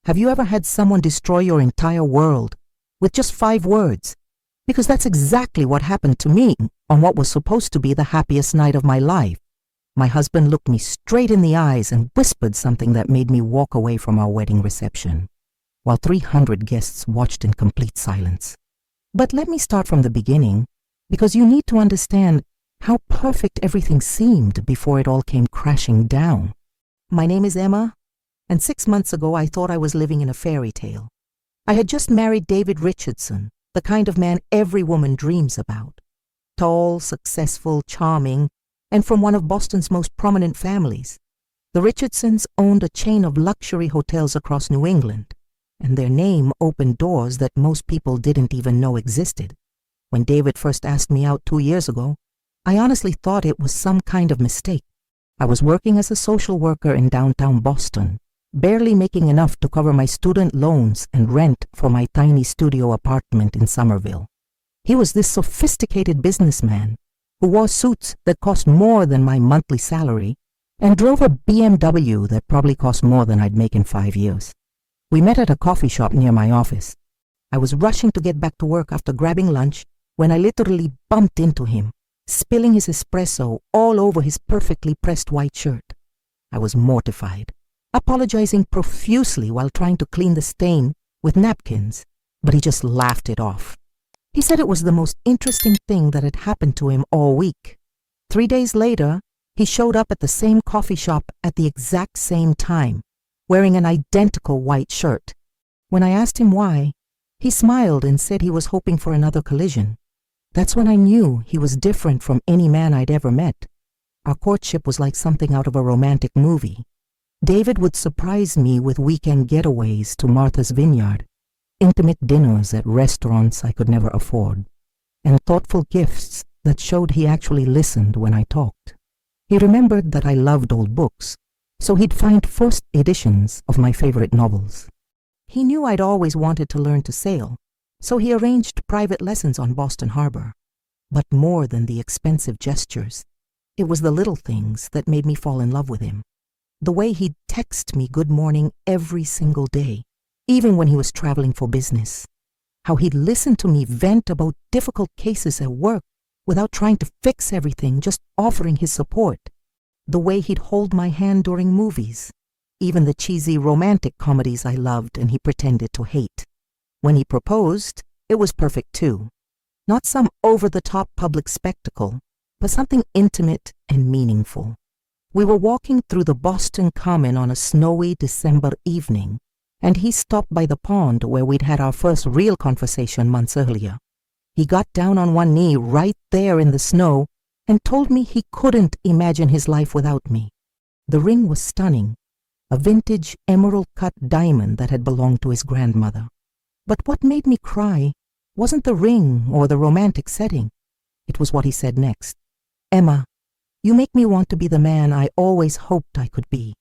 Have you ever had someone destroy your entire world with just 5 words? Because that's exactly what happened to me on what was supposed to be the happiest night of my life. My husband looked me straight in the eyes and whispered something that made me walk away from our wedding reception, while 300 guests watched in complete silence. But let me start from the beginning, because you need to understand how perfect everything seemed before it all came crashing down. My name is Emma, and 6 months ago I thought I was living in a fairy tale. I had just married David Richardson, the kind of man every woman dreams about. Tall, successful, charming, and from one of Boston's most prominent families. The Richardsons owned a chain of luxury hotels across New England, and their name opened doors that most people didn't even know existed. When David first asked me out 2 years ago, I honestly thought it was some kind of mistake. I was working as a social worker in downtown Boston, barely making enough to cover my student loans and rent for my tiny studio apartment in Somerville. He was this sophisticated businessman who wore suits that cost more than my monthly salary and drove a BMW that probably cost more than I'd make in 5 years. We met at a coffee shop near my office. I was rushing to get back to work after grabbing lunch when I literally bumped into him, spilling his espresso all over his perfectly pressed white shirt. I was mortified, apologizing profusely while trying to clean the stain with napkins, but he just laughed it off. He said it was the most interesting thing that had happened to him all week. 3 days later, he showed up at the same coffee shop at the exact same time, wearing an identical white shirt. When I asked him why, he smiled and said he was hoping for another collision. That's when I knew he was different from any man I'd ever met. Our courtship was like something out of a romantic movie. David would surprise me with weekend getaways to Martha's Vineyard, intimate dinners at restaurants I could never afford, and thoughtful gifts that showed he actually listened when I talked. He remembered that I loved old books, so he'd find first editions of my favorite novels. He knew I'd always wanted to learn to sail, so he arranged private lessons on Boston Harbor. But more than the expensive gestures, it was the little things that made me fall in love with him. The way he'd text me good morning every single day, even when he was traveling for business. How he'd listen to me vent about difficult cases at work without trying to fix everything, just offering his support. The way he'd hold my hand during movies, even the cheesy romantic comedies I loved and he pretended to hate. When he proposed, it was perfect too. Not some over-the-top public spectacle, but something intimate and meaningful. We were walking through the Boston Common on a snowy December evening, and he stopped by the pond where we'd had our first real conversation months earlier. He got down on one knee right there in the snow and told me he couldn't imagine his life without me. The ring was stunning, a vintage emerald-cut diamond that had belonged to his grandmother. But what made me cry wasn't the ring or the romantic setting. It was what he said next. "Emma, you make me want to be the man I always hoped I could be.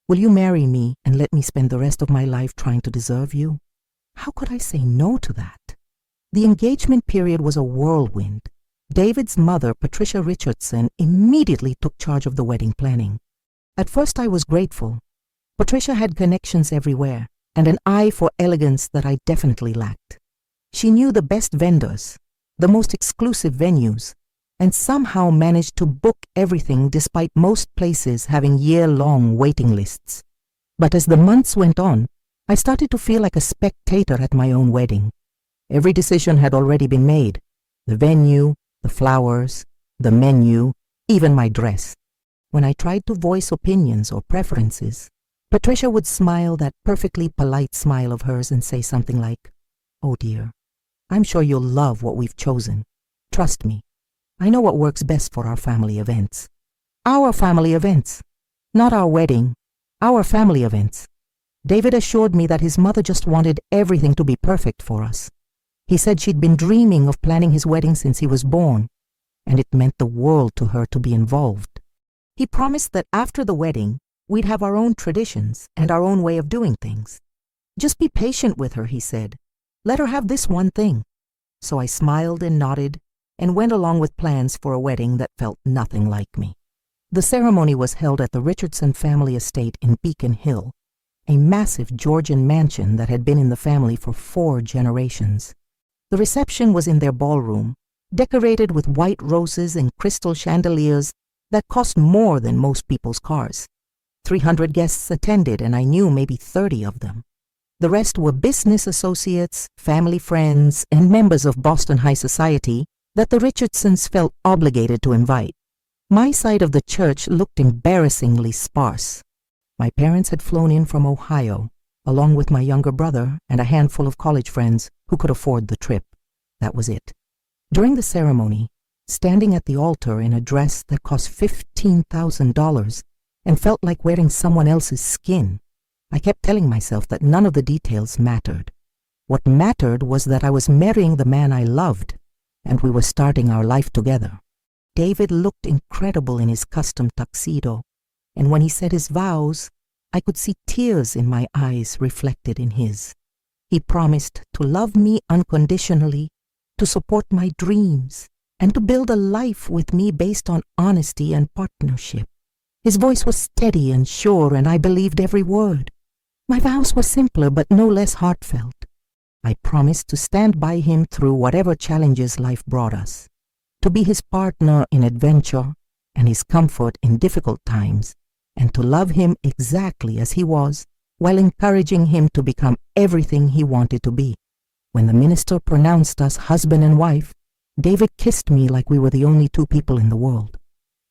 Will you marry me and let me spend the rest of my life trying to deserve you?" How could I say no to that? The engagement period was a whirlwind. David's mother, Patricia Richardson, immediately took charge of the wedding planning. At first I was grateful. Patricia had connections everywhere and an eye for elegance that I definitely lacked. She knew the best vendors, the most exclusive venues, and somehow managed to book everything despite most places having year-long waiting lists. But as the months went on, I started to feel like a spectator at my own wedding. Every decision had already been made: the venue, the flowers, the menu, even my dress. When I tried to voice opinions or preferences, Patricia would smile that perfectly polite smile of hers and say something like, "Oh dear, I'm sure you'll love what we've chosen. Trust me. I know what works best for our family events." Our family events. Not our wedding. Our family events. David assured me that his mother just wanted everything to be perfect for us. He said she'd been dreaming of planning his wedding since he was born, and it meant the world to her to be involved. He promised that after the wedding, we'd have our own traditions and our own way of doing things. Just be patient with her, he said. Let her have this one thing. So I smiled and nodded and went along with plans for a wedding that felt nothing like me. The ceremony was held at the Richardson family estate in Beacon Hill, a massive Georgian mansion that had been in the family for 4 generations. The reception was in their ballroom, decorated with white roses and crystal chandeliers that cost more than most people's cars. 300 guests attended, and I knew maybe 30 of them. The rest were business associates, family friends, and members of Boston high society that the Richardsons felt obligated to invite. My side of the church looked embarrassingly sparse. My parents had flown in from Ohio, along with my younger brother and a handful of college friends who could afford the trip. That was it. During the ceremony, standing at the altar in a dress that cost $15,000 and felt like wearing someone else's skin, I kept telling myself that none of the details mattered. What mattered was that I was marrying the man I loved, and we were starting our life together. David looked incredible in his custom tuxedo, and when he said his vows, I could see tears in my eyes reflected in his. He promised to love me unconditionally, to support my dreams, and to build a life with me based on honesty and partnership. His voice was steady and sure, and I believed every word. My vows were simpler but no less heartfelt. I promised to stand by him through whatever challenges life brought us, to be his partner in adventure and his comfort in difficult times, and to love him exactly as he was, while encouraging him to become everything he wanted to be. When the minister pronounced us husband and wife, David kissed me like we were the only 2 people in the world.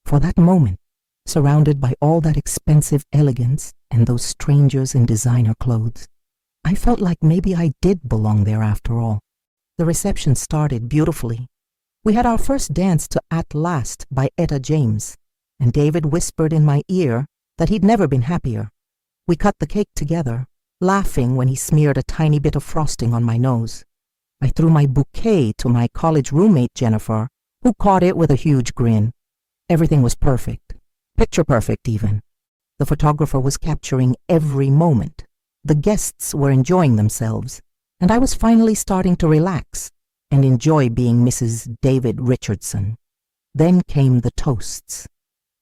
For that moment, surrounded by all that expensive elegance and those strangers in designer clothes, I felt like maybe I did belong there after all. The reception started beautifully. We had our first dance to At Last by Etta James, and David whispered in my ear that he'd never been happier. We cut the cake together, laughing when he smeared a tiny bit of frosting on my nose. I threw my bouquet to my college roommate Jennifer, who caught it with a huge grin. Everything was perfect, picture perfect even. The photographer was capturing every moment. The guests were enjoying themselves, and I was finally starting to relax and enjoy being Mrs. David Richardson. Then came the toasts.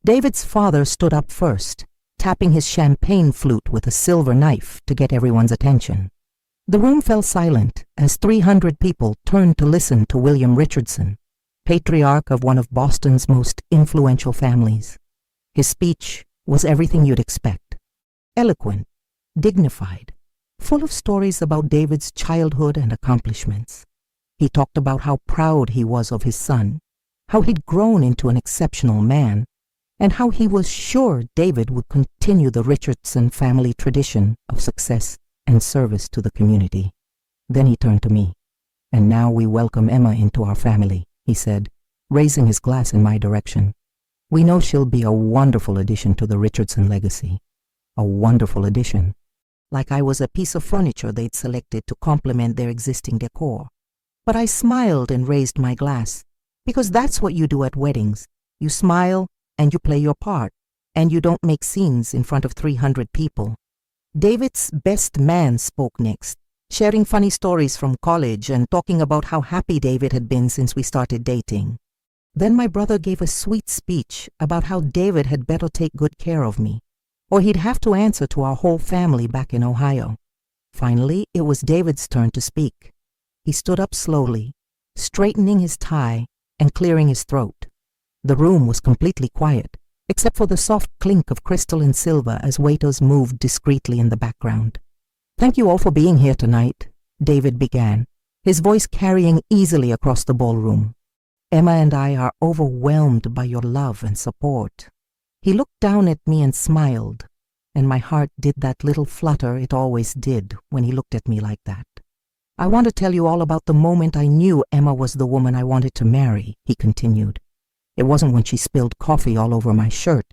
David's father stood up first, tapping his champagne flute with a silver knife to get everyone's attention. The room fell silent as 300 people turned to listen to William Richardson, patriarch of one of Boston's most influential families. His speech was everything you'd expect. Eloquent, dignified, full of stories about David's childhood and accomplishments. He talked about how proud he was of his son, how he'd grown into an exceptional man, and how he was sure David would continue the Richardson family tradition of success and service to the community. Then he turned to me. "And now we welcome Emma into our family," he said, raising his glass in my direction. "We know she'll be a wonderful addition to the Richardson legacy. A wonderful addition." Like I was a piece of furniture they'd selected to complement their existing decor. But I smiled and raised my glass, because that's what you do at weddings. You smile and you play your part, and you don't make scenes in front of 300 people. David's best man spoke next, sharing funny stories from college and talking about how happy David had been since we started dating. Then my brother gave a sweet speech about how David had better take good care of me, or he'd have to answer to our whole family back in Ohio. Finally, it was David's turn to speak. He stood up slowly, straightening his tie and clearing his throat. The room was completely quiet, except for the soft clink of crystal and silver as waiters moved discreetly in the background. "Thank you all for being here tonight," David began, his voice carrying easily across the ballroom. "Emma and I are overwhelmed by your love and support." He looked down at me and smiled, and my heart did that little flutter it always did when he looked at me like that. "I want to tell you all about the moment I knew Emma was the woman I wanted to marry," he continued. "It wasn't when she spilled coffee all over my shirt,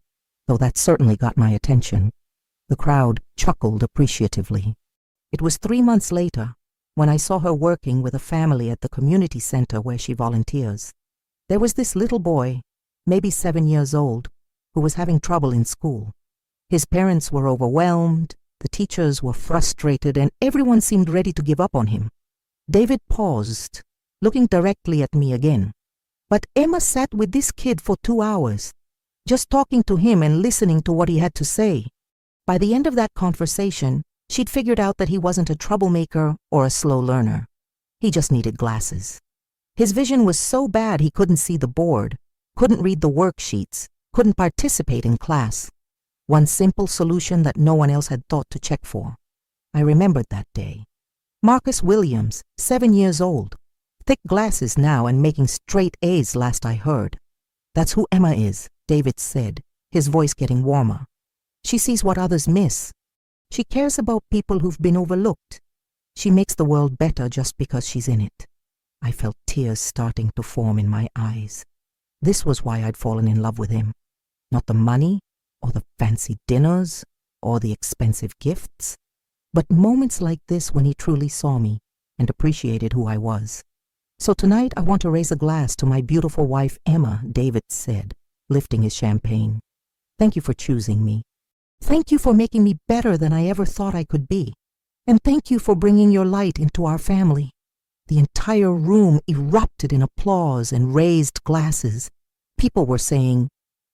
though that certainly got my attention." The crowd chuckled appreciatively. "It was 3 months later when I saw her working with a family at the community center where she volunteers. There was this little boy, maybe 7 years old, who was having trouble in school. His parents were overwhelmed, the teachers were frustrated, and everyone seemed ready to give up on him. David paused, looking directly at me again. But Emma sat with this kid for 2 hours, just talking to him and listening to what he had to say. By the end of that conversation, She'd figured out that he wasn't a troublemaker or a slow learner. He just needed glasses. His vision was so bad he couldn't see the board, couldn't read the worksheets, couldn't participate in class. One simple solution that no one else had thought to check for. I remembered that day. Marcus Williams, 7 years old. Thick glasses now and making straight A's last I heard. That's who Emma is, David said, his voice getting warmer. She sees what others miss. She cares about people who've been overlooked. She makes the world better just because she's in it. I felt tears starting to form in my eyes. This was why I'd fallen in love with him. Not the money, or the fancy dinners, or the expensive gifts, but moments like this when he truly saw me and appreciated who I was. So tonight I want to raise a glass to my beautiful wife Emma, David said, lifting his champagne. Thank you for choosing me. Thank you for making me better than I ever thought I could be. And thank you for bringing your light into our family. The entire room erupted in applause and raised glasses. People were saying,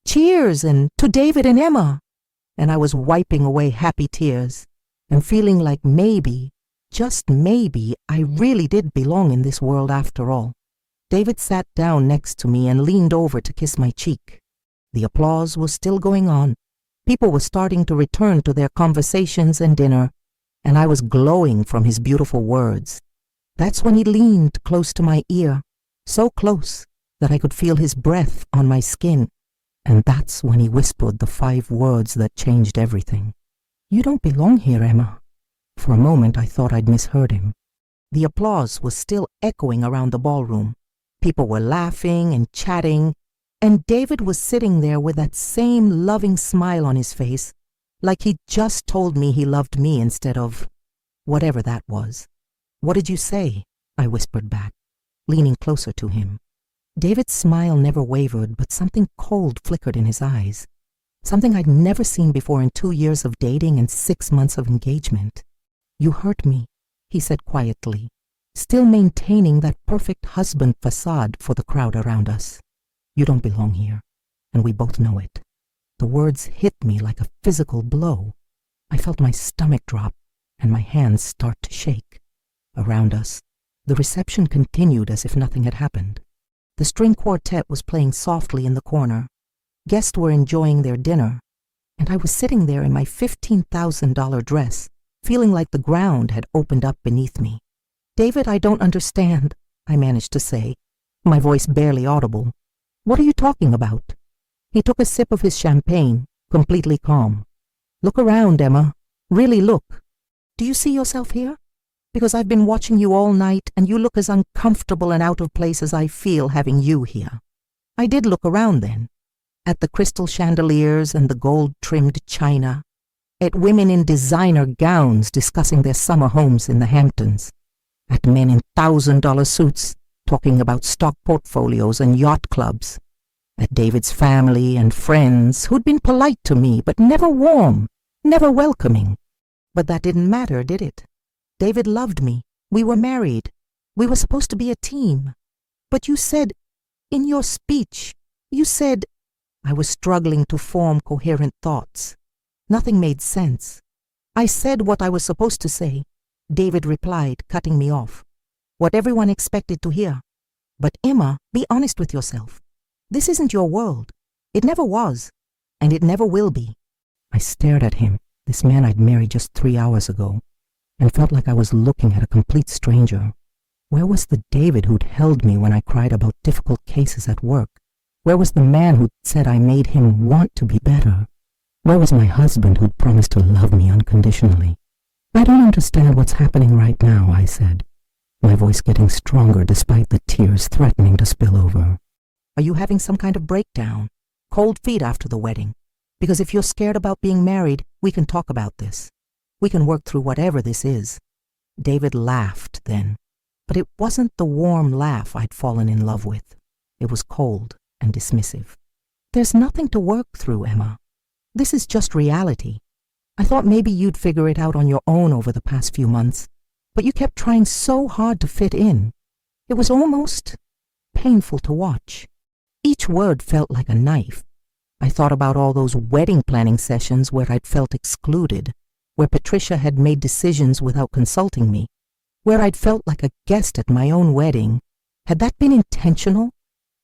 "Cheers," and "To David and Emma." And I was wiping away happy tears and feeling like maybe, just maybe, I really did belong in this world after all. David sat down next to me and leaned over to kiss my cheek. The applause was still going on. People were starting to return to their conversations and dinner, and I was glowing from his beautiful words. That's when he leaned close to my ear, so close that I could feel his breath on my skin. And that's when he whispered the 5 words that changed everything. "You don't belong here, Emma." For a moment I thought I'd misheard him. The applause was still echoing around the ballroom. People were laughing and chatting, and David was sitting there with that same loving smile on his face, like he'd just told me he loved me instead of whatever that was. "What did you say?" I whispered back, leaning closer to him. David's smile never wavered, but something cold flickered in his eyes. Something I'd never seen before in 2 years of dating and 6 months of engagement. "You hurt me," he said quietly, still maintaining that perfect husband facade for the crowd around us. "You don't belong here, and we both know it." The words hit me like a physical blow. I felt my stomach drop and my hands start to shake. Around us, the reception continued as if nothing had happened. The string quartet was playing softly in the corner. Guests were enjoying their dinner, and I was sitting there in my $15,000 dress, feeling like the ground had opened up beneath me. "David, I don't understand," I managed to say, my voice barely audible. "What are you talking about?" He took a sip of his champagne, completely calm. "Look around, Emma. Really look. Do you see yourself here? Because I've been watching you all night, and you look as uncomfortable and out of place as I feel having you here." I did look around then, at the crystal chandeliers and the gold-trimmed china, at women in designer gowns discussing their summer homes in the Hamptons, at men in $1,000 suits talking about stock portfolios and yacht clubs, at David's family and friends who'd been polite to me but never warm, never welcoming. But that didn't matter, did it? David loved me. We were married. We were supposed to be a team. But you said, in your speech, you said... I was struggling to form coherent thoughts. Nothing made sense. I said what I was supposed to say. David replied, cutting me off. What everyone expected to hear. But Emma, be honest with yourself. This isn't your world. It never was, and it never will be. I stared at him, this man I'd married just 3 hours ago, and felt like I was looking at a complete stranger. Where was the David who'd held me when I cried about difficult cases at work? Where was the man who'd said I made him want to be better? Where was my husband who'd promised to love me unconditionally? "I don't understand what's happening right now," I said, my voice getting stronger despite the tears threatening to spill over. "Are you having some kind of breakdown? Cold feet after the wedding? Because if you're scared about being married, we can talk about this. We can work through whatever this is." David laughed then, but it wasn't the warm laugh I'd fallen in love with. It was cold and dismissive. "There's nothing to work through, Emma. This is just reality. I thought maybe you'd figure it out on your own over the past few months, but you kept trying so hard to fit in. It was almost painful to watch. Each word felt like a knife. I thought about all those wedding planning sessions where I'd felt excluded, where Patricia had made decisions without consulting me, where I'd felt like a guest at my own wedding. Had that been intentional?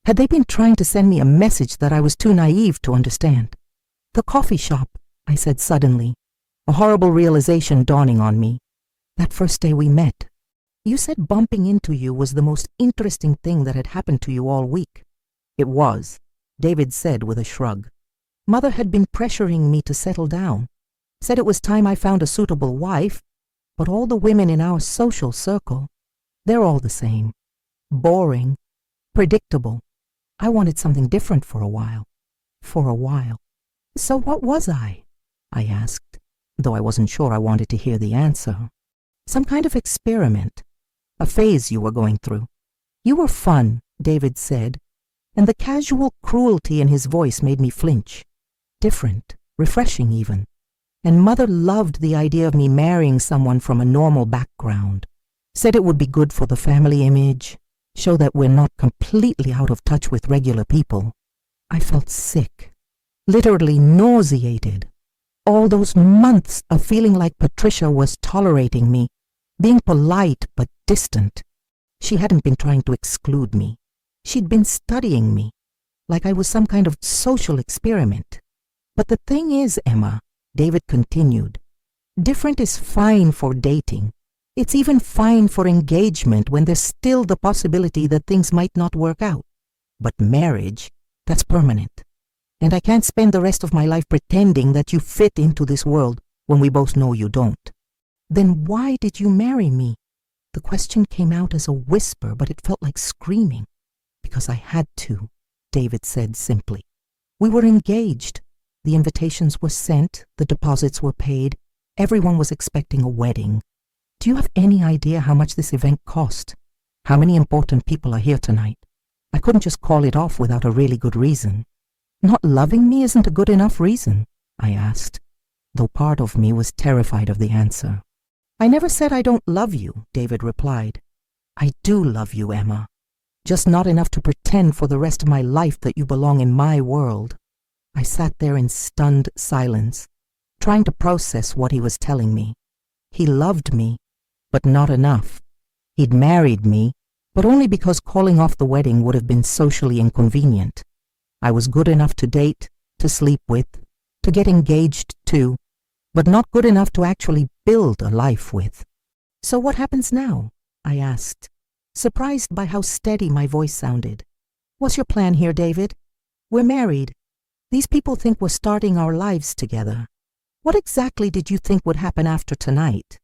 Had they been trying to send me a message that I was too naive to understand? The coffee shop, I said suddenly, a horrible realization dawning on me. That first day we met. You said bumping into you was the most interesting thing that had happened to you all week. It was, David said with a shrug. Mother had been pressuring me to settle down, said it was time I found a suitable wife, but all the women in our social circle, they're all the same. Boring, predictable. I wanted something different for a while. For a while. So what was I asked, though I wasn't sure I wanted to hear the answer. Some kind of experiment, a phase you were going through. You were fun, David said, and the casual cruelty in his voice made me flinch. Different, refreshing even. And Mother loved the idea of me marrying someone from a normal background. Said it would be good for the family image, show that we're not completely out of touch with regular people. I felt sick, literally nauseated. All those months of feeling like Patricia was tolerating me, being polite but distant. She hadn't been trying to exclude me. She'd been studying me, like I was some kind of social experiment. But the thing is, Emma, David continued, different is fine for dating. It's even fine for engagement when there's still the possibility that things might not work out. But marriage, that's permanent. And I can't spend the rest of my life pretending that you fit into this world when we both know you don't. Then why did you marry me? The question came out as a whisper, but it felt like screaming. Because I had to, David said simply. We were engaged. The invitations were sent, the deposits were paid. Everyone was expecting a wedding. Do you have any idea how much this event cost? How many important people are here tonight? I couldn't just call it off without a really good reason. Not loving me isn't a good enough reason, I asked, though part of me was terrified of the answer. I never said I don't love you, David replied. I do love you, Emma. Just not enough to pretend for the rest of my life that you belong in my world. I sat there in stunned silence, trying to process what he was telling me. He loved me, but not enough. He'd married me, but only because calling off the wedding would have been socially inconvenient. I was good enough to date, to sleep with, to get engaged to, but not good enough to actually build a life with. So what happens now? I asked, surprised by how steady my voice sounded. What's your plan here, David? We're married. These people think we're starting our lives together. What exactly did you think would happen after tonight?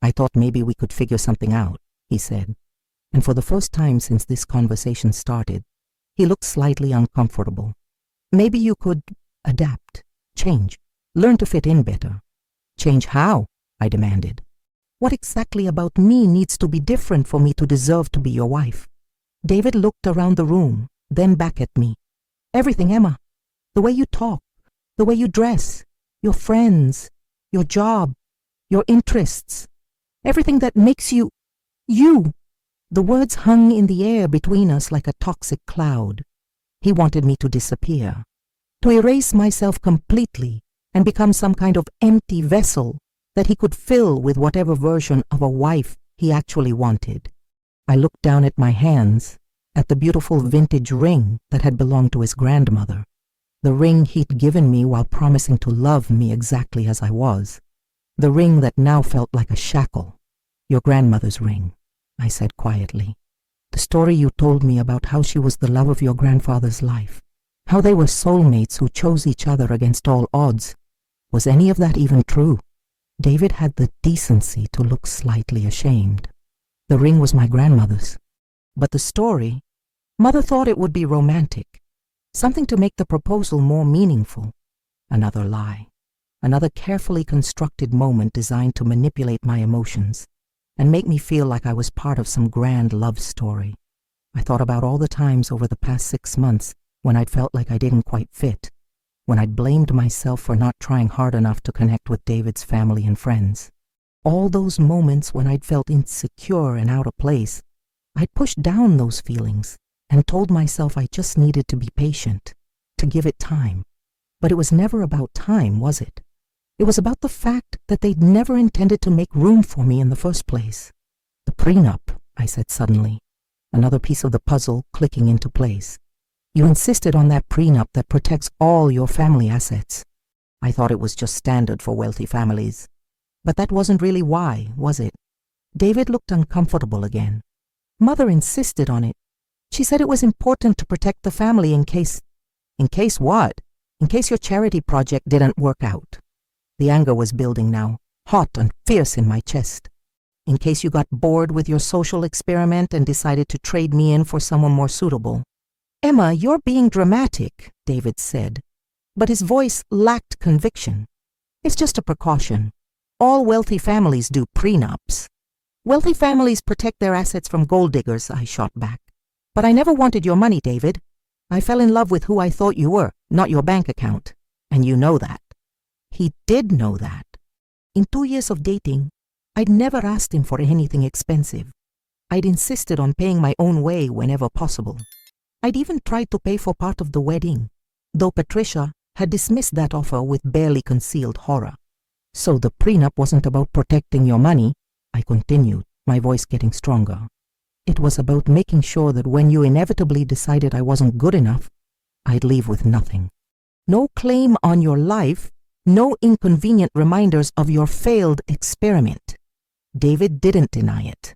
I thought maybe we could figure something out, he said. And for the first time since this conversation started, he looked slightly uncomfortable. Maybe you could adapt, change, learn to fit in better. Change how? I demanded. What exactly about me needs to be different for me to deserve to be your wife? David looked around the room, then back at me. Everything, Emma. The way you talk, the way you dress, your friends, your job, your interests. Everything that makes you, you. The words hung in the air between us like a toxic cloud. He wanted me to disappear, to erase myself completely and become some kind of empty vessel that he could fill with whatever version of a wife he actually wanted. I looked down at my hands, at the beautiful vintage ring that had belonged to his grandmother, the ring he'd given me while promising to love me exactly as I was, the ring that now felt like a shackle. Your grandmother's ring, I said quietly. The story you told me about how she was the love of your grandfather's life, how they were soulmates who chose each other against all odds. Was any of that even true? David had the decency to look slightly ashamed. The ring was my grandmother's. But the story, Mother thought it would be romantic, something to make the proposal more meaningful. Another lie, another carefully constructed moment designed to manipulate my emotions and make me feel like I was part of some grand love story. I thought about all the times over the past 6 months when I'd felt like I didn't quite fit, when I'd blamed myself for not trying hard enough to connect with David's family and friends. All those moments when I'd felt insecure and out of place, I'd pushed down those feelings and told myself I just needed to be patient, to give it time. But it was never about time, was it? It was about the fact that they'd never intended to make room for me in the first place. The prenup, I said suddenly, another piece of the puzzle clicking into place. You insisted on that prenup that protects all your family assets. I thought it was just standard for wealthy families. But that wasn't really why, was it? David looked uncomfortable again. Mother insisted on it. She said it was important to protect the family in case... In case what? In case your charity project didn't work out. The anger was building now, hot and fierce in my chest. In case you got bored with your social experiment and decided to trade me in for someone more suitable. Emma, you're being dramatic, David said, but his voice lacked conviction. It's just a precaution. All wealthy families do prenups. Wealthy families protect their assets from gold diggers, I shot back. But I never wanted your money, David. I fell in love with who I thought you were, not your bank account. And you know that. He did know that. In 2 years of dating, I'd never asked him for anything expensive. I'd insisted on paying my own way whenever possible. I'd even tried to pay for part of the wedding, though Patricia had dismissed that offer with barely concealed horror. So the prenup wasn't about protecting your money, I continued, my voice getting stronger. It was about making sure that when you inevitably decided I wasn't good enough, I'd leave with nothing. No claim on your life, no inconvenient reminders of your failed experiment. David didn't deny it.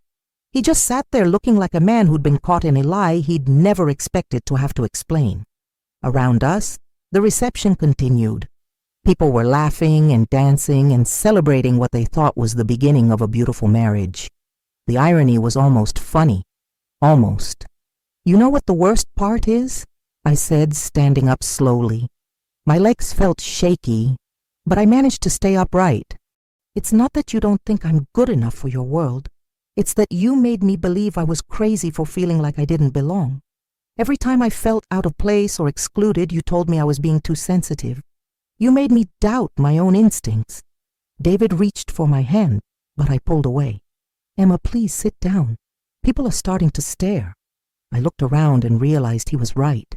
He just sat there looking like a man who'd been caught in a lie he'd never expected to have to explain. Around us, the reception continued. People were laughing and dancing and celebrating what they thought was the beginning of a beautiful marriage. The irony was almost funny. Almost. You know what the worst part is? I said, standing up slowly. My legs felt shaky, but I managed to stay upright. It's not that you don't think I'm good enough for your world. It's that you made me believe I was crazy for feeling like I didn't belong. Every time I felt out of place or excluded, you told me I was being too sensitive. You made me doubt my own instincts. David reached for my hand, but I pulled away. Emma, please sit down. People are starting to stare. I looked around and realized he was right.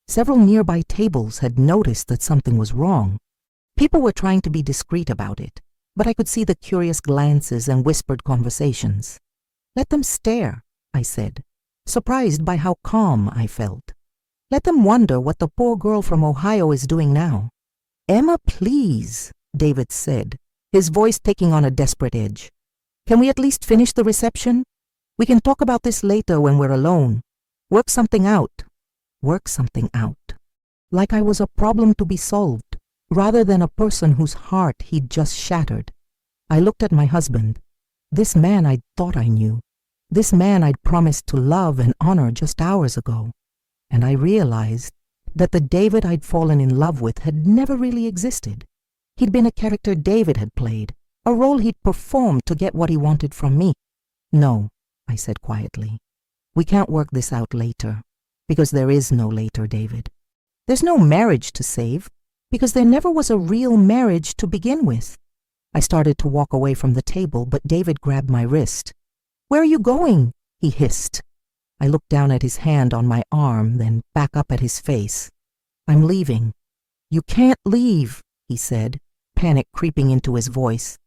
Several nearby tables had noticed that something was wrong. People were trying to be discreet about it, but I could see the curious glances and whispered conversations. Let them stare, I said, surprised by how calm I felt. Let them wonder what the poor girl from Ohio is doing now. Emma, please, David said, his voice taking on a desperate edge. Can we at least finish the reception? We can talk about this later when we're alone. Work something out. Work something out. Like I was a problem to be solved, rather than a person whose heart he'd just shattered. I looked at my husband. This man I'd thought I knew. This man I'd promised to love and honor just hours ago. And I realized that the David I'd fallen in love with had never really existed. He'd been a character David had played, a role he'd performed to get what he wanted from me. No, I said quietly. We can't work this out later, because there is no later, David. There's no marriage to save, because there never was a real marriage to begin with. I started to walk away from the table, but David grabbed my wrist. Where are you going? He hissed. I looked down at his hand on my arm, then back up at his face. I'm leaving. You can't leave, he said, panic creeping into his voice.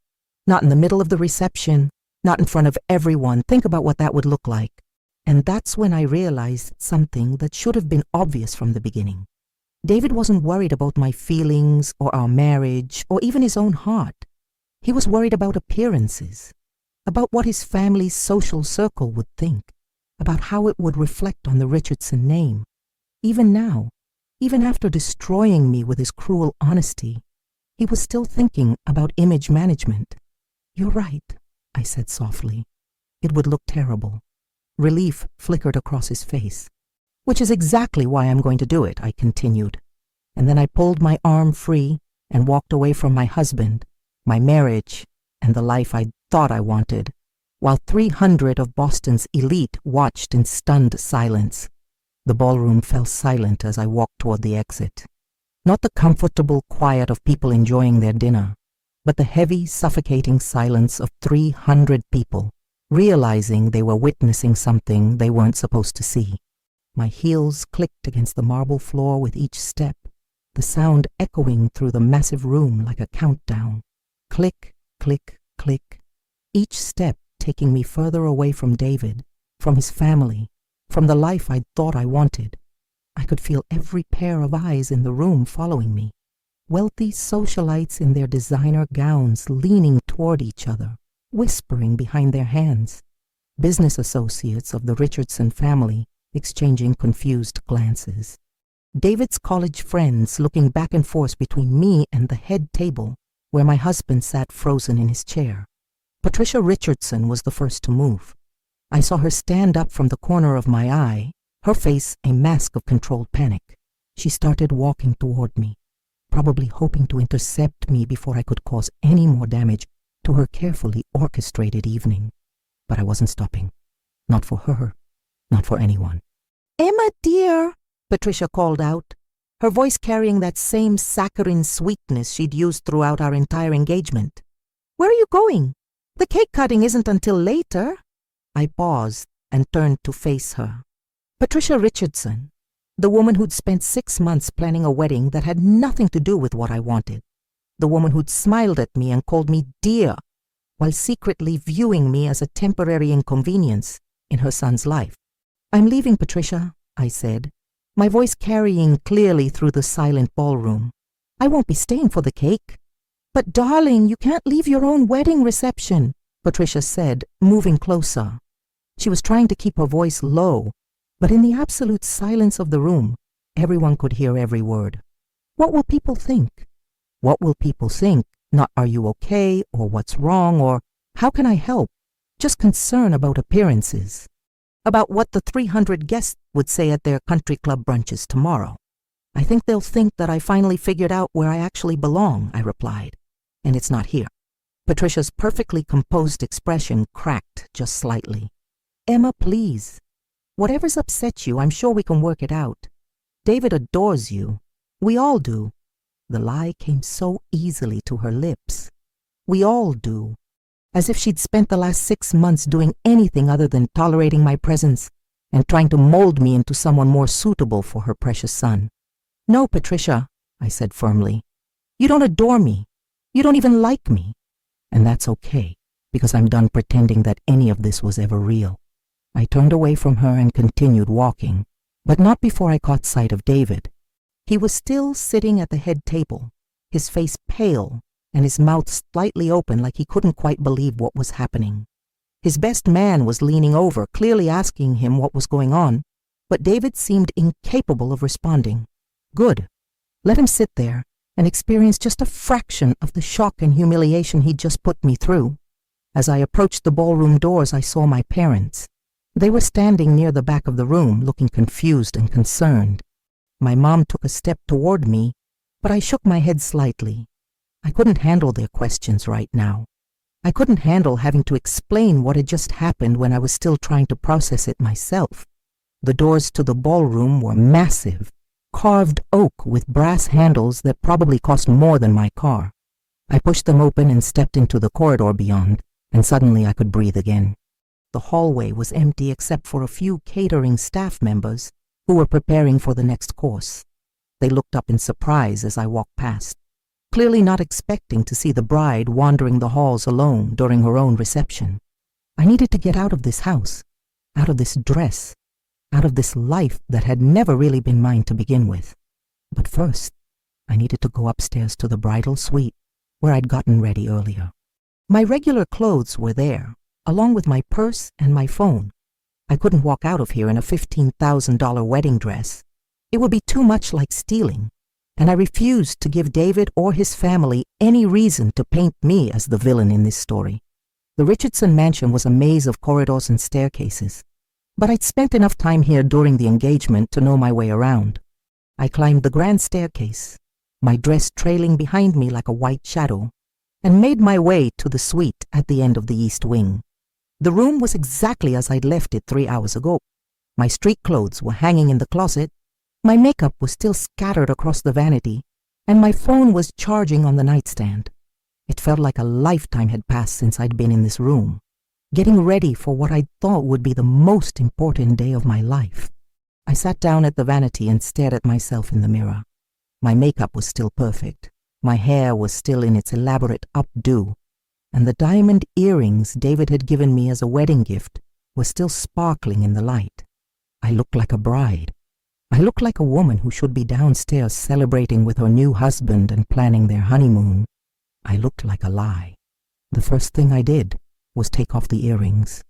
Not in the middle of the reception, not in front of everyone. Think about what that would look like. And that's when I realized something that should have been obvious from the beginning. David wasn't worried about my feelings or our marriage or even his own heart. He was worried about appearances, about what his family's social circle would think, about how it would reflect on the Richardson name. Even now, even after destroying me with his cruel honesty, he was still thinking about image management. You're right, I said softly. It would look terrible. Relief flickered across his face. Which is exactly why I'm going to do it, I continued. And then I pulled my arm free and walked away from my husband, my marriage, and the life I thought I wanted, while 300 of Boston's elite watched in stunned silence. The ballroom fell silent as I walked toward the exit. Not the comfortable quiet of people enjoying their dinner, but the heavy, suffocating silence of 300 people, realizing they were witnessing something they weren't supposed to see. My heels clicked against the marble floor with each step, the sound echoing through the massive room like a countdown. Click, click, click. Each step taking me further away from David, from his family, from the life I'd thought I wanted. I could feel every pair of eyes in the room following me. Wealthy socialites in their designer gowns leaning toward each other, whispering behind their hands. Business associates of the Richardson family exchanging confused glances. David's college friends looking back and forth between me and the head table where my husband sat frozen in his chair. Patricia Richardson was the first to move. I saw her stand up from the corner of my eye, her face a mask of controlled panic. She started walking toward me, probably hoping to intercept me before I could cause any more damage to her carefully orchestrated evening. But I wasn't stopping. Not for her, not for anyone. "Emma, dear," Patricia called out, her voice carrying that same saccharine sweetness she'd used throughout our entire engagement. "Where are you going? The cake cutting isn't until later." I paused and turned to face her. Patricia Richardson, the woman who'd spent 6 months planning a wedding that had nothing to do with what I wanted. The woman who'd smiled at me and called me dear, while secretly viewing me as a temporary inconvenience in her son's life. "I'm leaving, Patricia," I said, my voice carrying clearly through the silent ballroom. "I won't be staying for the cake." "But darling, you can't leave your own wedding reception," Patricia said, moving closer. She was trying to keep her voice low, but in the absolute silence of the room, everyone could hear every word. "What will people think?" What will people think? Not "are you okay?" or "what's wrong?" or "how can I help?" Just concern about appearances. About what the 300 guests would say at their country club brunches tomorrow. "I think they'll think that I finally figured out where I actually belong," I replied, "and it's not here." Patricia's perfectly composed expression cracked just slightly. "Emma, please. Whatever's upset you, I'm sure we can work it out. David adores you. We all do." The lie came so easily to her lips. "We all do." As if she'd spent the last 6 months doing anything other than tolerating my presence and trying to mold me into someone more suitable for her precious son. "No, Patricia," I said firmly. "You don't adore me. You don't even like me. And that's okay, because I'm done pretending that any of this was ever real." I turned away from her and continued walking, but not before I caught sight of David. He was still sitting at the head table, his face pale and his mouth slightly open like he couldn't quite believe what was happening. His best man was leaning over, clearly asking him what was going on, but David seemed incapable of responding. Good. Let him sit there and experience just a fraction of the shock and humiliation he'd just put me through. As I approached the ballroom doors, I saw my parents. They were standing near the back of the room, looking confused and concerned. My mom took a step toward me, but I shook my head slightly. I couldn't handle their questions right now. I couldn't handle having to explain what had just happened when I was still trying to process it myself. The doors to the ballroom were massive, carved oak with brass handles that probably cost more than my car. I pushed them open and stepped into the corridor beyond, and suddenly I could breathe again. The hallway was empty except for a few catering staff members who were preparing for the next course. They looked up in surprise as I walked past, clearly not expecting to see the bride wandering the halls alone during her own reception. I needed to get out of this house, out of this dress, out of this life that had never really been mine to begin with. But first, I needed to go upstairs to the bridal suite where I'd gotten ready earlier. My regular clothes were there, along with my purse and my phone. I couldn't walk out of here in a $15,000 wedding dress. It would be too much like stealing, and I refused to give David or his family any reason to paint me as the villain in this story. The Richardson mansion was a maze of corridors and staircases, but I'd spent enough time here during the engagement to know my way around. I climbed the grand staircase, my dress trailing behind me like a white shadow, and made my way to the suite at the end of the east wing. The room was exactly as I'd left it 3 hours ago. My street clothes were hanging in the closet, my makeup was still scattered across the vanity, and my phone was charging on the nightstand. It felt like a lifetime had passed since I'd been in this room, getting ready for what I thought would be the most important day of my life. I sat down at the vanity and stared at myself in the mirror. My makeup was still perfect. My hair was still in its elaborate updo, and the diamond earrings David had given me as a wedding gift were still sparkling in the light. I looked like a bride. I looked like a woman who should be downstairs celebrating with her new husband and planning their honeymoon. I looked like a lie. The first thing I did was take off the earrings.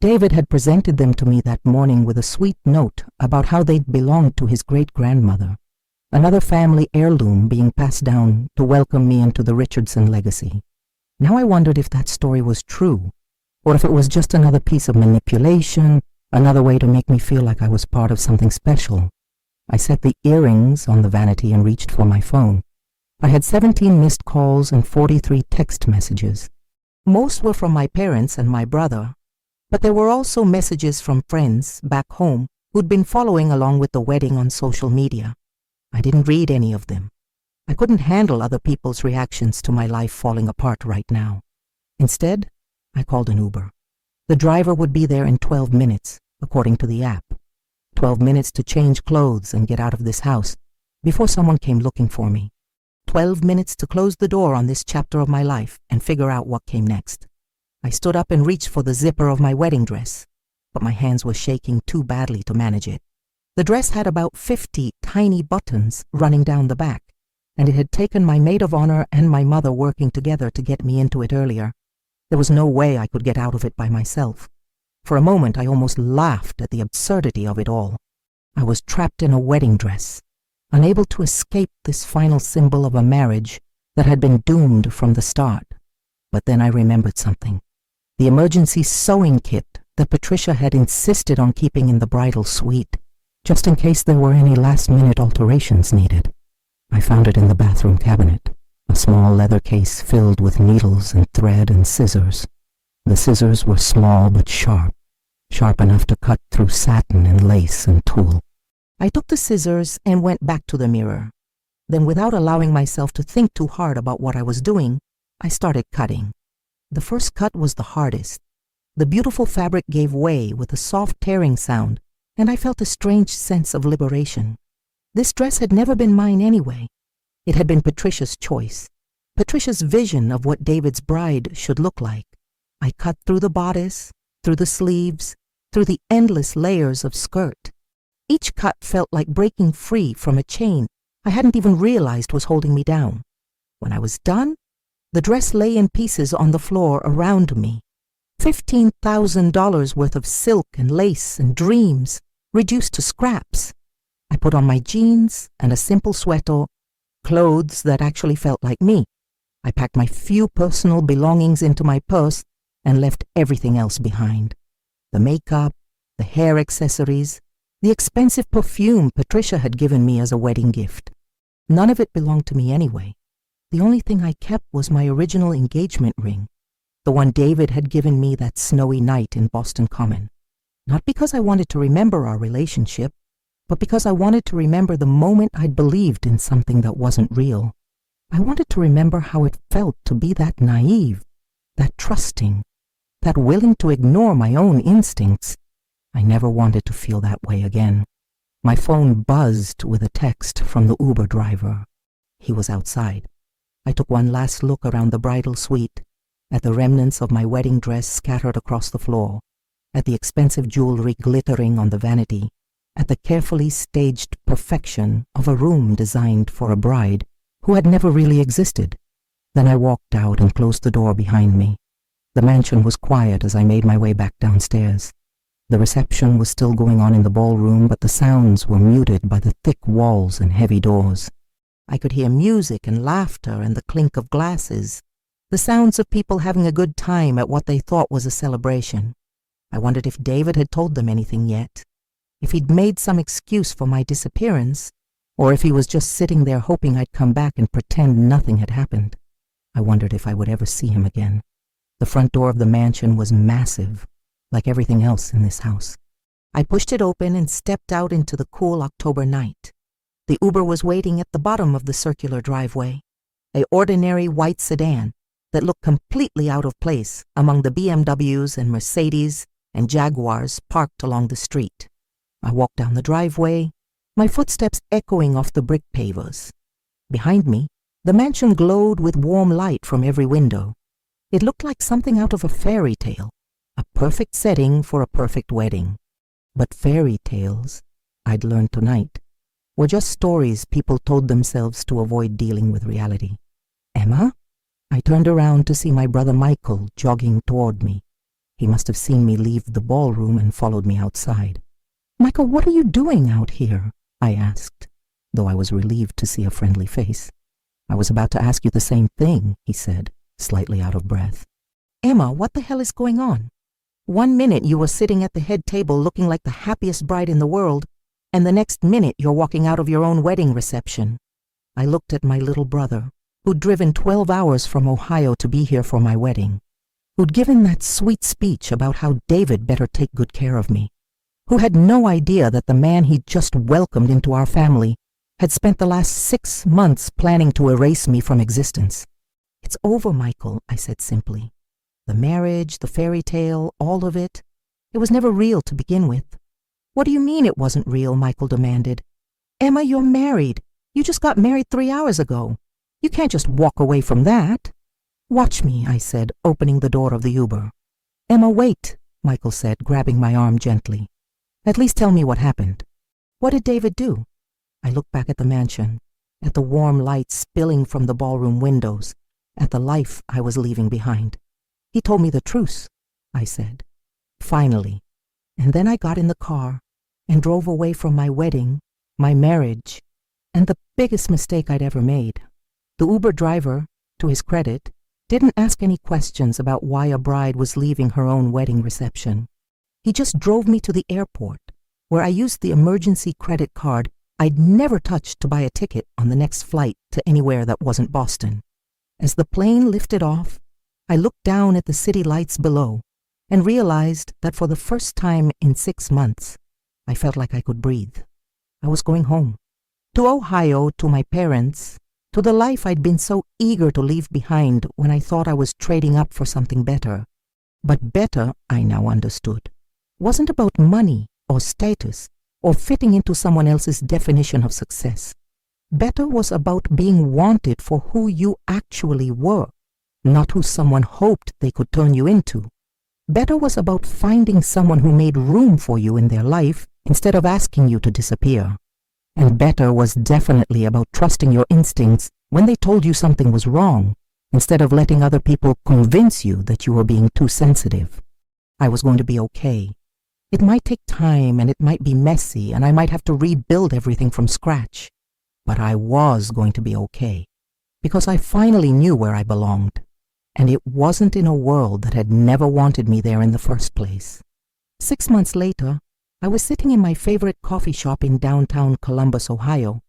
David had presented them to me that morning with a sweet note about how they'd belonged to his great-grandmother, another family heirloom being passed down to welcome me into the Richardson legacy. Now I wondered if that story was true, or if it was just another piece of manipulation, another way to make me feel like I was part of something special. I set the earrings on the vanity and reached for my phone. I had 17 missed calls and 43 text messages. Most were from my parents and my brother, but there were also messages from friends back home who'd been following along with the wedding on social media. I didn't read any of them. I couldn't handle other people's reactions to my life falling apart right now. Instead, I called an Uber. The driver would be there in 12 minutes, according to the app. 12 minutes to change clothes and get out of this house before someone came looking for me. 12 minutes to close the door on this chapter of my life and figure out what came next. I stood up and reached for the zipper of my wedding dress, but my hands were shaking too badly to manage it. The dress had about 50 tiny buttons running down the back, and it had taken my maid of honor and my mother working together to get me into it earlier. There was no way I could get out of it by myself. For a moment, I almost laughed at the absurdity of it all. I was trapped in a wedding dress, unable to escape this final symbol of a marriage that had been doomed from the start. But then I remembered something. The emergency sewing kit that Patricia had insisted on keeping in the bridal suite, just in case there were any last-minute alterations needed. I found it in the bathroom cabinet, a small leather case filled with needles and thread and scissors. The scissors were small but sharp enough to cut through satin and lace and tulle. I took the scissors and went back to the mirror. Then, without allowing myself to think too hard about what I was doing, I started cutting. The first cut was the hardest. The beautiful fabric gave way with a soft tearing sound, and I felt a strange sense of liberation. This dress had never been mine anyway. It had been Patricia's choice, Patricia's vision of what David's bride should look like. I cut through the bodice, through the sleeves, through the endless layers of skirt. Each cut felt like breaking free from a chain I hadn't even realized was holding me down. When I was done, the dress lay in pieces on the floor around me. $15,000 worth of silk and lace and dreams reduced to scraps. I put on my jeans and a simple sweater, clothes that actually felt like me. I packed my few personal belongings into my purse and left everything else behind. The makeup, the hair accessories, the expensive perfume Patricia had given me as a wedding gift. None of it belonged to me anyway. The only thing I kept was my original engagement ring, the one David had given me that snowy night in Boston Common. Not because I wanted to remember our relationship, but because I wanted to remember the moment I'd believed in something that wasn't real. I wanted to remember how it felt to be that naive, that trusting, that willing to ignore my own instincts. I never wanted to feel that way again. My phone buzzed with a text from the Uber driver. He was outside. I took one last look around the bridal suite, at the remnants of my wedding dress scattered across the floor, at the expensive jewelry glittering on the vanity, at the carefully staged perfection of a room designed for a bride who had never really existed. Then I walked out and closed the door behind me. The mansion was quiet as I made my way back downstairs. The reception was still going on in the ballroom, but the sounds were muted by the thick walls and heavy doors. I could hear music and laughter and the clink of glasses, the sounds of people having a good time at what they thought was a celebration. I wondered if David had told them anything yet, if he'd made some excuse for my disappearance, or if he was just sitting there hoping I'd come back and pretend nothing had happened. I wondered if I would ever see him again. The front door of the mansion was massive, like everything else in this house. I pushed it open and stepped out into the cool October night. The Uber was waiting at the bottom of the circular driveway, an ordinary white sedan that looked completely out of place among the BMWs and Mercedes and Jaguars parked along the street. I walked down the driveway, my footsteps echoing off the brick pavers. Behind me, the mansion glowed with warm light from every window. It looked like something out of a fairy tale, a perfect setting for a perfect wedding. But fairy tales, I'd learned tonight, were just stories people told themselves to avoid dealing with reality. Emma? I turned around to see my brother Michael jogging toward me. He must have seen me leave the ballroom and followed me outside. Michael, what are you doing out here? I asked, though I was relieved to see a friendly face. I was about to ask you the same thing, he said, slightly out of breath. Emma, what the hell is going on? 1 minute you were sitting at the head table looking like the happiest bride in the world, and the next minute you're walking out of your own wedding reception. I looked at my little brother, who'd driven 12 hours from Ohio to be here for my wedding, who'd given that sweet speech about how David better take good care of me, who had no idea that the man he'd just welcomed into our family had spent the last 6 months planning to erase me from existence. It's over, Michael, I said simply. The marriage, the fairy tale, all of it, it was never real to begin with. What do you mean it wasn't real? Michael demanded. Emma, you're married. You just got married 3 hours ago. You can't just walk away from that. Watch me, I said, opening the door of the Uber. Emma, wait, Michael said, grabbing my arm gently. At least tell me what happened. What did David do? I looked back at the mansion, at the warm light spilling from the ballroom windows, at the life I was leaving behind. He told me the truth, I said. Finally. And then I got in the car and drove away from my wedding, my marriage, and the biggest mistake I'd ever made. The Uber driver, to his credit, didn't ask any questions about why a bride was leaving her own wedding reception. He just drove me to the airport, where I used the emergency credit card I'd never touched to buy a ticket on the next flight to anywhere that wasn't Boston. As the plane lifted off, I looked down at the city lights below and realized that for the first time in 6 months, I felt like I could breathe. I was going home. To Ohio, to my parents, to the life I'd been so eager to leave behind when I thought I was trading up for something better. But better, I now understood, wasn't about money or status or fitting into someone else's definition of success. Better was about being wanted for who you actually were, not who someone hoped they could turn you into. Better was about finding someone who made room for you in their life instead of asking you to disappear. And better was definitely about trusting your instincts when they told you something was wrong, instead of letting other people convince you that you were being too sensitive. I was going to be okay. It might take time and it might be messy and I might have to rebuild everything from scratch. But I was going to be okay, because I finally knew where I belonged. And it wasn't in a world that had never wanted me there in the first place. 6 months later, I was sitting in my favorite coffee shop in downtown Columbus, Ohio,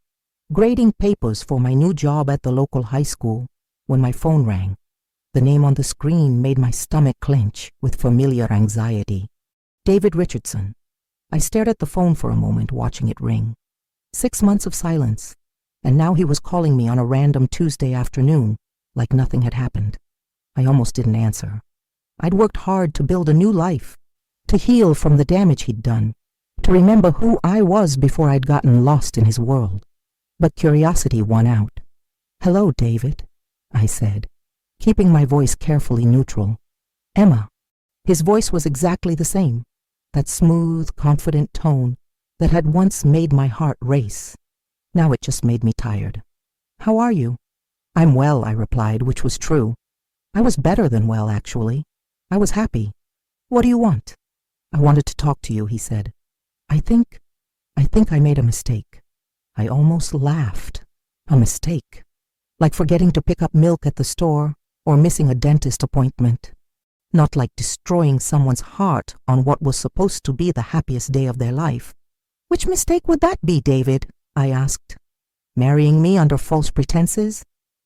grading papers for my new job at the local high school, when my phone rang. The name on the screen made my stomach clench with familiar anxiety. David Richardson. I stared at the phone for a moment, watching it ring. 6 months of silence, and now he was calling me on a random Tuesday afternoon, like nothing had happened. I almost didn't answer. I'd worked hard to build a new life, to heal from the damage he'd done, to remember who I was before I'd gotten lost in his world. But curiosity won out. Hello, David, I said, keeping my voice carefully neutral. Emma. His voice was exactly the same, that smooth, confident tone that had once made my heart race. Now it just made me tired. How are you? I'm well, I replied, which was true. I was better than well, actually. I was happy. What do you want? I wanted to talk to you, he said. I think I made a mistake. I almost laughed. A mistake. Like forgetting to pick up milk at the store or missing a dentist appointment. Not like destroying someone's heart on what was supposed to be the happiest day of their life. Which mistake would that be, David? I asked. Marrying me under false pretenses?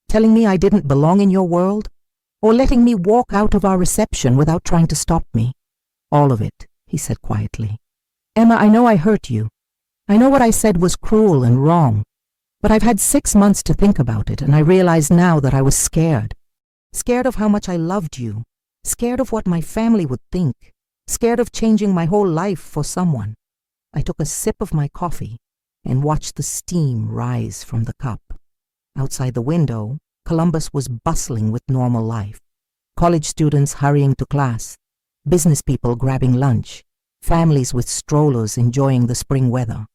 Telling me I didn't belong in your world? Or letting me walk out of our reception without trying to stop me? All of it, he said quietly. Emma, I know I hurt you. I know what I said was cruel and wrong. But I've had 6 months to think about it, and I realize now that I was scared. Scared of how much I loved you. Scared of what my family would think. Scared of changing my whole life for someone. I took a sip of my coffee and watched the steam rise from the cup. Outside the window, Columbus was bustling with normal life. College students hurrying to class, business people grabbing lunch, families with strollers enjoying the spring weather.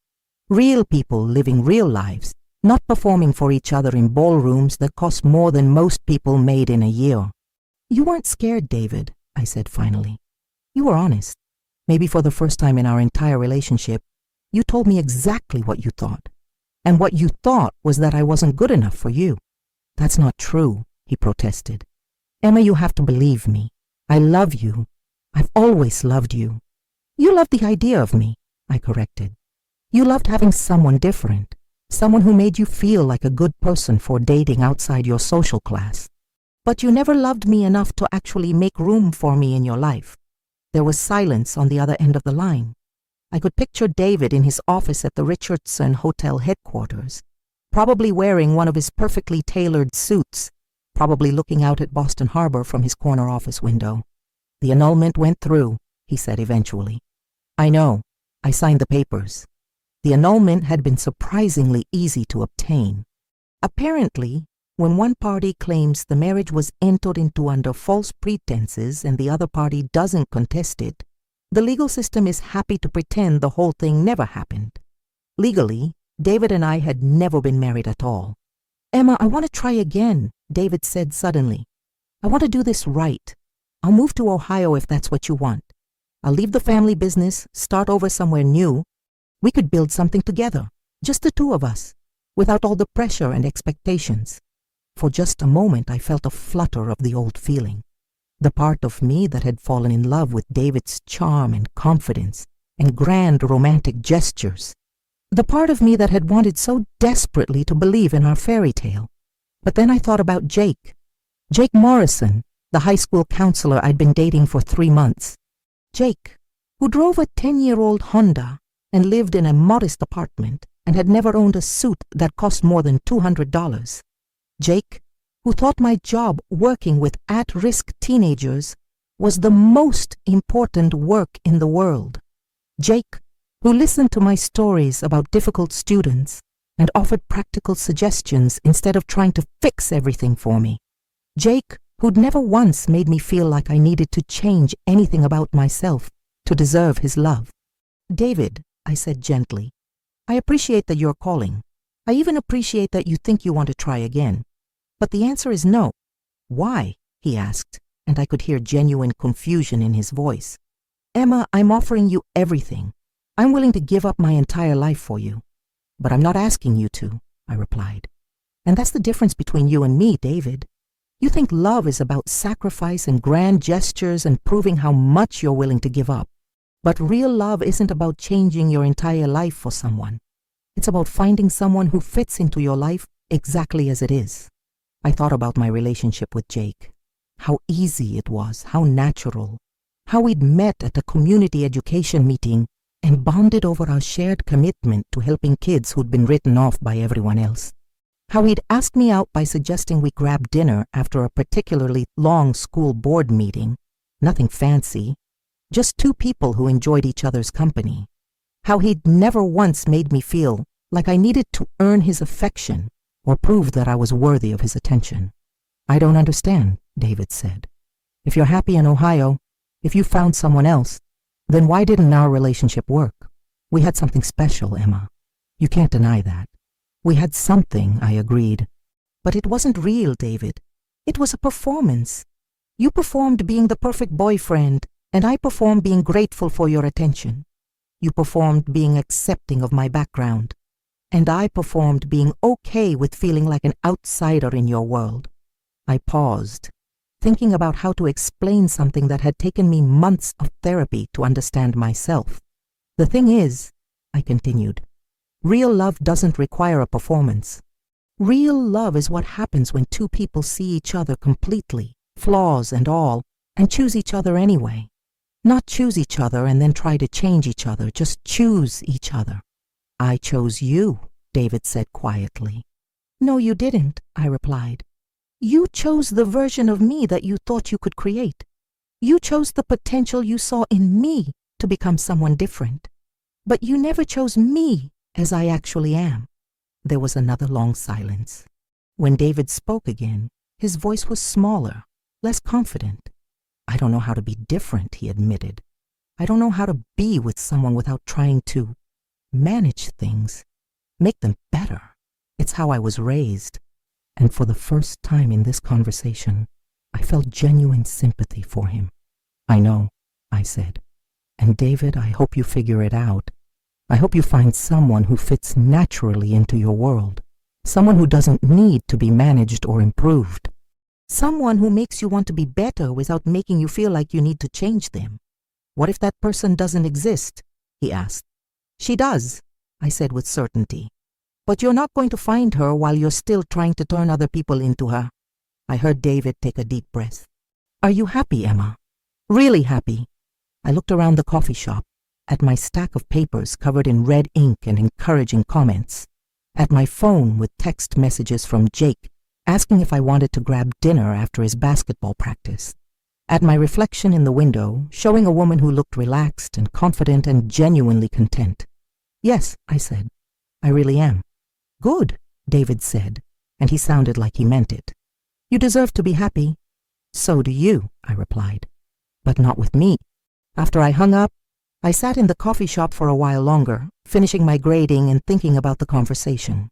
Real people living real lives, not performing for each other in ballrooms that cost more than most people made in a year. You weren't scared, David, I said finally. You were honest. Maybe for the first time in our entire relationship, you told me exactly what you thought. And what you thought was that I wasn't good enough for you. That's not true, he protested. Emma, you have to believe me. I love you. I've always loved you. You loved the idea of me, I corrected. You loved having someone different, someone who made you feel like a good person for dating outside your social class. But you never loved me enough to actually make room for me in your life. There was silence on the other end of the line. I could picture David in his office at the Richardson Hotel headquarters, probably wearing one of his perfectly tailored suits, probably looking out at Boston Harbor from his corner office window. The annulment went through, he said eventually. I know. I signed the papers. The annulment had been surprisingly easy to obtain. Apparently, when one party claims the marriage was entered into under false pretenses and the other party doesn't contest it, the legal system is happy to pretend the whole thing never happened. Legally, David and I had never been married at all. Emma, I want to try again, David said suddenly. I want to do this right. I'll move to Ohio if that's what you want. I'll leave the family business, start over somewhere new. We could build something together, just the two of us, without all the pressure and expectations. For just a moment I felt a flutter of the old feeling. The part of me that had fallen in love with David's charm and confidence and grand romantic gestures. The part of me that had wanted so desperately to believe in our fairy tale. But then I thought about Jake. Jake Morrison, the high school counselor I'd been dating for 3 months. Jake, who drove a 10-year-old Honda and lived in a modest apartment and had never owned a suit that cost more than $200. Jake, who thought my job working with at-risk teenagers was the most important work in the world. Jake, who listened to my stories about difficult students and offered practical suggestions instead of trying to fix everything for me. Jake, who'd never once made me feel like I needed to change anything about myself to deserve his love. David, I said gently, I appreciate that you're calling. I even appreciate that you think you want to try again. But the answer is no. Why? He asked, and I could hear genuine confusion in his voice. Emma, I'm offering you everything. I'm willing to give up my entire life for you. But I'm not asking you to, I replied. And that's the difference between you and me, David. You think love is about sacrifice and grand gestures and proving how much you're willing to give up. But real love isn't about changing your entire life for someone. It's about finding someone who fits into your life exactly as it is. I thought about my relationship with Jake. How easy it was, how natural. How we'd met at a community education meeting and bonded over our shared commitment to helping kids who'd been written off by everyone else. How he'd asked me out by suggesting we grab dinner after a particularly long school board meeting. Nothing fancy. Just two people who enjoyed each other's company. How he'd never once made me feel like I needed to earn his affection or prove that I was worthy of his attention. I don't understand, David said. If you're happy in Ohio, if you found someone else, then why didn't our relationship work? We had something special, Emma. You can't deny that. We had something, I agreed. But it wasn't real, David. It was a performance. You performed being the perfect boyfriend, and I performed being grateful for your attention. You performed being accepting of my background, and I performed being okay with feeling like an outsider in your world. I paused, thinking about how to explain something that had taken me months of therapy to understand myself. The thing is, I continued, real love doesn't require a performance. Real love is what happens when two people see each other completely, flaws and all, and choose each other anyway. Not choose each other and then try to change each other, just choose each other. I chose you, David said quietly. No, you didn't, I replied. You chose the version of me that you thought you could create. You chose the potential you saw in me to become someone different. But you never chose me as I actually am. There was another long silence. When David spoke again, his voice was smaller, less confident. I don't know how to be different, he admitted. I don't know how to be with someone without trying to manage things, make them better. It's how I was raised. And for the first time in this conversation, I felt genuine sympathy for him. I know, I said. And David, I hope you figure it out. I hope you find someone who fits naturally into your world. Someone who doesn't need to be managed or improved. Someone who makes you want to be better without making you feel like you need to change them. What if that person doesn't exist? He asked. She does, I said with certainty. But you're not going to find her while you're still trying to turn other people into her. I heard David take a deep breath. Are you happy, Emma? Really happy? I looked around the coffee shop, at my stack of papers covered in red ink and encouraging comments, at my phone with text messages from Jake asking if I wanted to grab dinner after his basketball practice, at my reflection in the window showing a woman who looked relaxed and confident and genuinely content. Yes, I said, I really am. Good, David said, and he sounded like he meant it. You deserve to be happy. So do you, I replied. But not with me. After I hung up, I sat in the coffee shop for a while longer, finishing my grading and thinking about the conversation.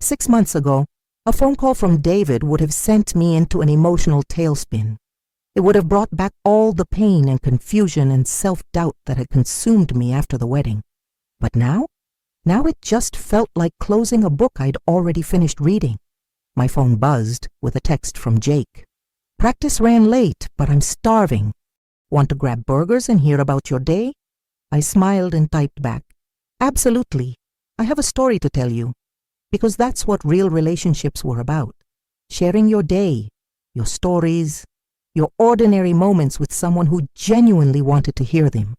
6 months ago, a phone call from David would have sent me into an emotional tailspin. It would have brought back all the pain and confusion and self-doubt that had consumed me after the wedding. But now it just felt like closing a book I'd already finished reading. My phone buzzed with a text from Jake. Practice ran late, but I'm starving. Want to grab burgers and hear about your day? I smiled and typed back. Absolutely. I have a story to tell you. Because that's what real relationships were about. Sharing your day, your stories, your ordinary moments with someone who genuinely wanted to hear them.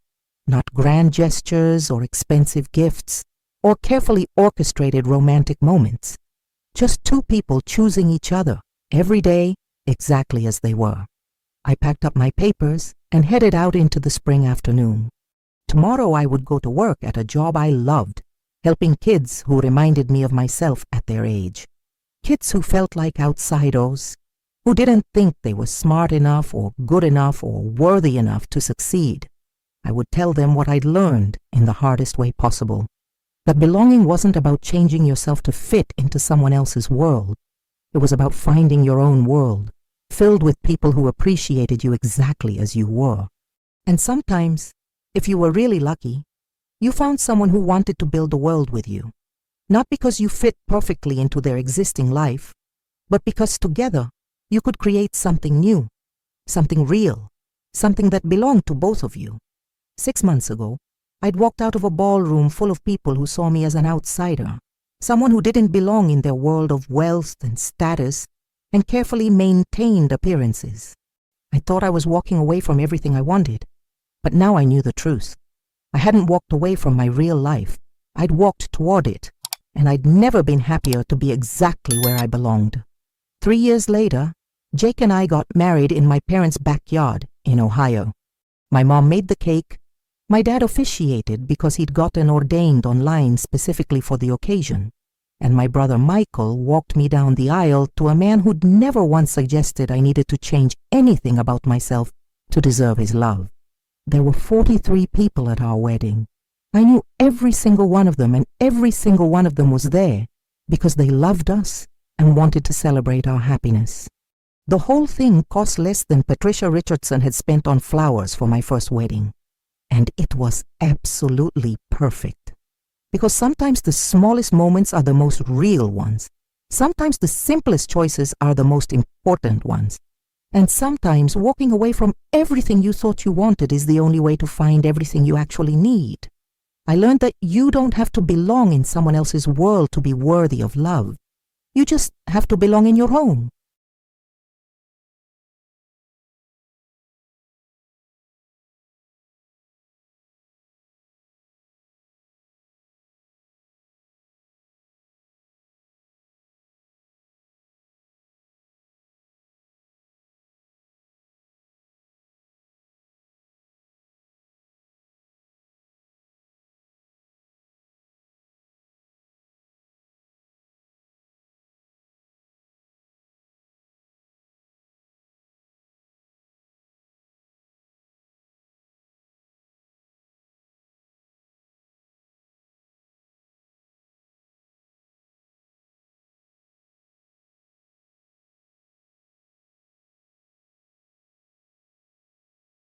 Not grand gestures or expensive gifts or carefully orchestrated romantic moments. Just two people choosing each other every day exactly as they were. I packed up my papers and headed out into the spring afternoon. Tomorrow I would go to work at a job I loved, helping kids who reminded me of myself at their age. Kids who felt like outsiders, who didn't think they were smart enough or good enough or worthy enough to succeed. I would tell them what I'd learned in the hardest way possible. That belonging wasn't about changing yourself to fit into someone else's world. It was about finding your own world, filled with people who appreciated you exactly as you were. And sometimes, if you were really lucky, you found someone who wanted to build a world with you. Not because you fit perfectly into their existing life, but because together you could create something new, something real, something that belonged to both of you. 6 months ago, I'd walked out of a ballroom full of people who saw me as an outsider, someone who didn't belong in their world of wealth and status and carefully maintained appearances. I thought I was walking away from everything I wanted, but now I knew the truth. I hadn't walked away from my real life. I'd walked toward it, and I'd never been happier to be exactly where I belonged. 3 years later, Jake and I got married in my parents' backyard in Ohio. My mom made the cake. My dad officiated because he'd gotten ordained online specifically for the occasion, and my brother Michael walked me down the aisle to a man who'd never once suggested I needed to change anything about myself to deserve his love. There were 43 people at our wedding. I knew every single one of them, and every single one of them was there because they loved us and wanted to celebrate our happiness. The whole thing cost less than Patricia Richardson had spent on flowers for my first wedding. And it was absolutely perfect. Because sometimes the smallest moments are the most real ones. Sometimes the simplest choices are the most important ones. And sometimes walking away from everything you thought you wanted is the only way to find everything you actually need. I learned that you don't have to belong in someone else's world to be worthy of love. You just have to belong in your own.